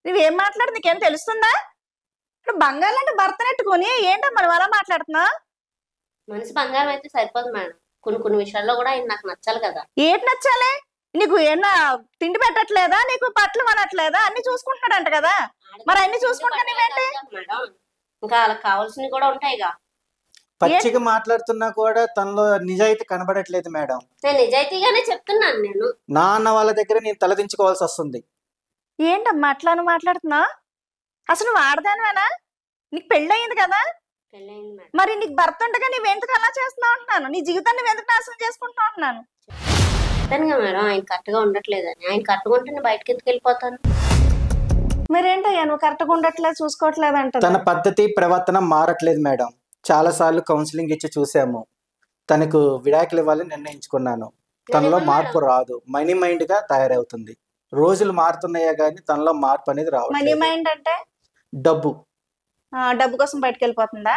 నువ్వేం మాట్లాడు నీకేం తెలుస్తుందా? ఇప్పుడు బంగారం అంటే భర్తనెట్టుకొని ఏంటమ్మా నువ్వు అలా మాట్లాడుతున్నా? మనిషి బంగారం అయితే సరిపోదు మేడం. కొన్ని విషయాల్లో కూడా ఆయన నాకు నచ్చాలి కదా. ఏంటి నచ్చాలి? నీకు ఏమన్నా తిండి పెట్టట్లేదా? నీకు బట్టలు అనట్లేదా? అన్ని చూసుకుంటున్నాడంట కదా, మరి అన్ని చూసుకుంటా నువ్వేంటి? మేడం ఇంకా వాళ్ళకి కావాల్సినవి కూడా ఉంటాయిగా. పచ్చిగా మాట్లాడుతున్నా కూడా తనలో నిజాయితీ కనబడట్లేదు మేడం. నేను నిజాయితీగానే చెప్తున్నాను. నేను నా అన్న వాళ్ళ దగ్గర నేను తలదించుకోవాల్సి వస్తుంది. ఏంటమ్మా అట్లా నువ్వు మాట్లాడుతున్నా? అసలు నువ్వు ఆడదానివేనా? నీకు పెళ్ళయింది కదా, పెళ్ళయింది మేడం. మరి నీకు భర్త ఉండగా నువ్వెందుకు అలా చేస్తున్నావు అంటున్నాను. నీ జీవితాన్ని నువ్వెందుకు నాశనం చేసుకుంటున్నావు అంటున్నాను. చెప్తానుగా మేడం, ఆయన కరెక్ట్గా ఉండట్లేదని. ఆయన కరెక్ట్గా ఉంటే నేను బయటకి ఎందుకు వెళ్ళిపోతాను? మరేంటయ్యా నువ్వు కరెక్ట్గా ఉండట్లేదు చూసుకోవట్లేదు అంట. తన పద్ధతి ప్రవర్తన మారట్లేదు మేడం. చాలా సార్లు కౌన్సిలింగ్ ఇచ్చి చూసాము. తనకు విడాకులు ఇవ్వాలని నిర్ణయించుకున్నాను. తనలో మార్పు రాదు, మనీ మైండ్ గా తయారవుతుంది. రోజులు మారుతున్నాయా గానీ తనలో మార్పు అనేది మనీ రావట్లేదు. మైండ్ అంటే డబ్బు డబ్బు కోసం బయటకు వెళ్ళిపోతుందా?